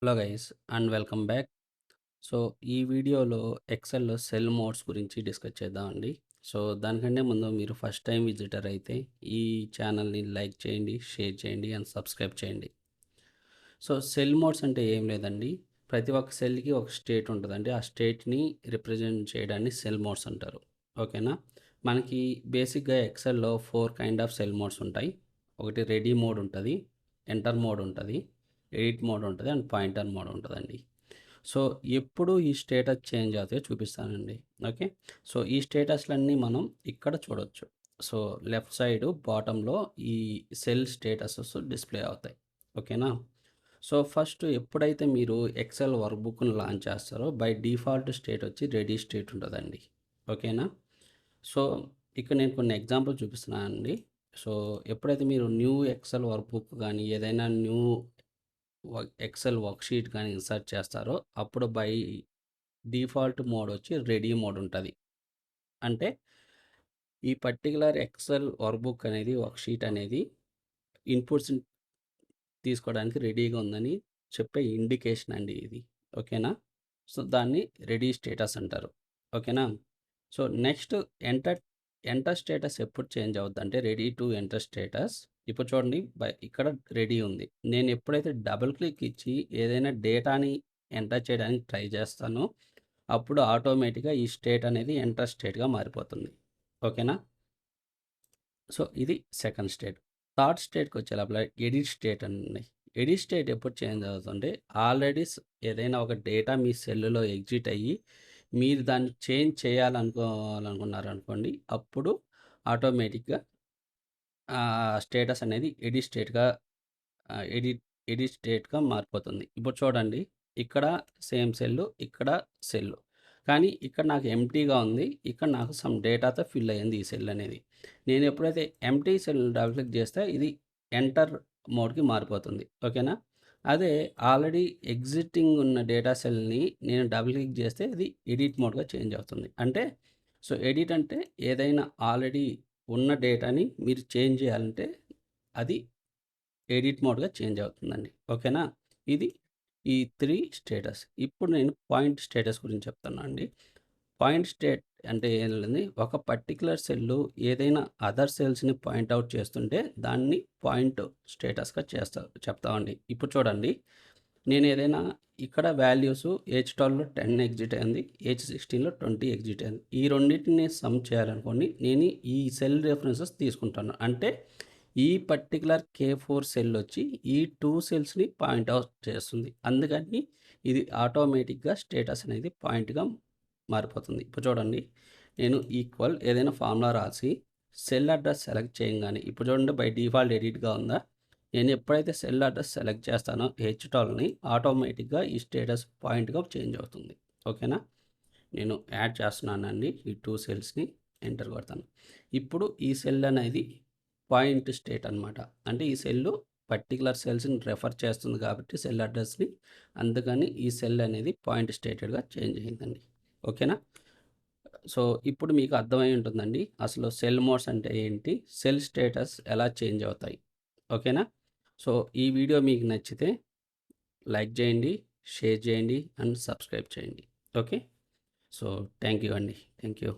Hello guys and welcome back. So ఈ వీడియోలో ఎక్సెల్‌లో cell modes గురించి డిస్కస్ చేద్దామండి. సో దానికంటే ముందు మీరు ఫస్ట్ టైం విజిటర్ అయితే ఈ ఛానల్‌ని లైక్ చేయండి, షేర్ చేయండి అండ్ సబ్స్క్రైబ్ చేయండి. సో సెల్ మోడ్స్ అంటే ఏం లేదండి. ప్రతి ఒక్క సెల్‌కి ఒక స్టేట్ ఉంటదండి. ఆ స్టేట్‌ని రిప్రజెంట్ చేయడాన్ని సెల్ మోడ్స్ అంటారు. ఓకేనా? మనకి బేసిక్‌గా ఎక్సెల్‌లో 4 కైండ్ ఆఫ్ సెల్ మోడ్స్ ఉంటాయి. ఒకటి రెడీ మోడ్ ఉంటది, ఎంటర్ మోడ్ ఉంటది, ఎడిట్ మోడ్ ఉంటది అండ్ పాయింటర్ మోడ్ ఉంటదండి. సో ఎప్పుడు ఈ స్టేటస్ చేంజ్ అవుతాయో చూపిస్తానండి. ఓకే. సో ఈ స్టేటస్‌లన్నీ మనం ఇక్కడ చూడొచ్చు. సో లెఫ్ట్ సైడ్ బాటమ్‌లో ఈ సెల్ స్టేటసెస్ డిస్‌ప్లే అవుతాయి. ఓకేనా? సో ఫస్ట్ ఎప్పుడైతే మీరు ఎక్సెల్ వర్క్ బుక్‌ని లాంచ్ చేస్తారో బై డిఫాల్ట్ స్టేట్ వచ్చి రెడీ స్టేట్ ఉంటదండి. ఓకేనా? సో ఇక్కడ నేను కొన్ని ఎగ్జాంపుల్ చూపిస్తున్నానండి. సో ఎప్పుడైతే మీరు న్యూ ఎక్సెల్ వర్క్ బుక్ గానీ, ఏదైనా న్యూ ఎక్సెల్ వర్క్షీట్ కానీ ఇన్సర్ట్ చేస్తారో అప్పుడు బై డిఫాల్ట్ మోడ్ వచ్చి రెడీ మోడ్ ఉంటది. అంటే ఈ పర్టిక్యులర్ ఎక్సెల్ వర్క్‌బుక్ అనేది వర్క్షీట్ అనేది ఇన్‌పుట్స్‌ని తీసుకోవడానికి రెడీగా ఉందని చెప్పే ఇండికేషన్ అండి ఇది. ఓకేనా? సో దాన్ని రెడీ స్టేటస్ అంటారు. ఓకేనా? So next enter enter status ఎప్పుడు చేంజ్ అవుద్దంటే రెడీ టు ఎంటర్ స్టేటస్. ఇప్పుడు చూడండి ఇక్కడ రెడీ ఉంది. నేను ఎప్పుడైతే డబుల్ క్లిక్ ఇచ్చి ఏదైనా డేటాని ఎంటర్ చేయడానికి ట్రై చేస్తానో అప్పుడు ఆటోమేటిక్‌గా ఈ స్టేట్ అనేది ఎంటర్ స్టేట్‌గా మారిపోతుంది. ఓకేనా? సో ఇది సెకండ్ స్టేట్. థర్డ్ స్టేట్‌కి వచ్చే లోపల ఎడిట్ స్టేట్ అండి. ఎడిట్ స్టేట్ ఎప్పుడు చేంజ్ అవుతుందంటే ఆల్రెడీ ఏదైనా ఒక డేటా మీ సెల్‌లో ఎగ్జిట్ అయ్యి మీరు దాన్ని చేంజ్ చేయాలనుకున్నారనుకోండి. అప్పుడు ఆటోమేటిక్‌గా స్టేటస్ అనేది ఎడిట్ స్టేట్‌గా ఆహ్, ఎడిట్ ఎడిట్ స్టేట్‌గా మారిపోతుంది. ఇప్పుడు చూడండి, ఇక్కడ సేమ్ సెల్లు, ఇక్కడ సెల్లు. కానీ ఇక్కడ నాకు ఎంప్టీగా ఉంది. ఇక్కడ నాకు సమ్ డేటాతో ఫిల్ అయ్యింది ఈ సెల్ అనేది. నేను ఎప్పుడైతే ఎంప్టీ సెల్ డబుల్ క్లిక్ చేస్తే ఇది ఎంటర్ మోడ్‌కి మారిపోతుంది. ఓకేనా? అదే ఆల్రెడీ ఎగ్జిస్టింగ్ ఉన్న డేటా సెల్‌ని నేను డబుల్ క్లిక్ చేస్తే ఇది ఎడిట్ మోడ్‌గా చేంజ్ అవుతుంది. అంటే సో ఎడిట్ అంటే ఏదైనా ఆల్రెడీ ఉన్న డేటాని మీరు చేంజ్ చేయాలంటే అది ఎడిట్ మోడ్‌గా చేంజ్ అవుతుందండి. ఓకేనా? ఇది ఈ 3 స్టేటస్. ఇప్పుడు నేను పాయింట్ స్టేటస్ గురించి చెప్తున్నా అండి. పాయింట్ స్టేట్ అంటే ఏం లేదండి. ఒక పర్టిక్యులర్ సెల్లు ఏదైనా అదర్ సెల్స్‌ని పాయింట్ ఔట్ చేస్తుంటే దాన్ని పాయింట్ స్టేటస్‌గా చెప్తామండి. ఇప్పుడు చూడండి, నేను ఏదైనా ఇక్కడ వాల్యూస్ ఏజ్12లో 10 ఎగ్జిట్ అయింది. ఏజ్16లో 20 ఎగ్జిట్ అయింది. ఈ రెండిటిని సమ్ చేయాలనుకోండి. నేను ఈ సెల్ రిఫరెన్సెస్ తీసుకుంటాను. అంటే ఈ పర్టిక్యులర్ K4 సెల్ వచ్చి ఈ 2 సెల్స్‌ని పాయింట్ ఔట్ చేస్తుంది. అందుకని ఇది ఆటోమేటిక్‌గా స్టేటస్ అనేది పాయింట్‌గా మారిపోతుంది. ఇప్పుడు చూడండి, నేను ఈక్వల్ ఏదైనా ఫార్ములా రాసి సెల్ అడ్రస్ సెలెక్ట్ చేయంగానే ఇప్పుడు చూడండి బై డిఫాల్ట్ ఎడిట్‌గా ఉందా? నేను ఎప్పుడైతే సెల్ అడ్రస్ సెలెక్ట్ చేస్తానో హెచ్12ని ఆటోమేటిక్‌గా ఈ స్టేటస్ పాయింట్‌గా చేంజ్ అవుతుంది. ఓకేనా? నేను యాడ్ చేస్తున్నానండి ఈ 2 సెల్స్‌ని. ఎంటర్ కొడతాను. ఇప్పుడు ఈ సెల్ అనేది పాయింట్ స్టేట్ అనమాట. అంటే ఈ సెల్లు పర్టిక్యులర్ సెల్స్‌ని రెఫర్ చేస్తుంది కాబట్టి సెల్ అడ్రస్‌ని. అందుకని ఈ సెల్ అనేది పాయింట్ స్టేటెడ్‌గా చేంజ్ అయిందండి. ఓకేనా? సో ఇప్పుడు మీకు అర్థమై ఉంటుందండి. అసలు సెల్ మోడ్స్ అంటే ఏంటి? సెల్ స్టేటస్ ఎలా చేంజ్ అవుతాయి? ఓకేనా? సో ఈ వీడియో మీకు నచ్చితే లైక్ చేయండి, షేర్ చేయండి అండ్ సబ్స్క్రైబ్ చేయండి. ఓకే. సో థ్యాంక్ యూ అండి. Thank you.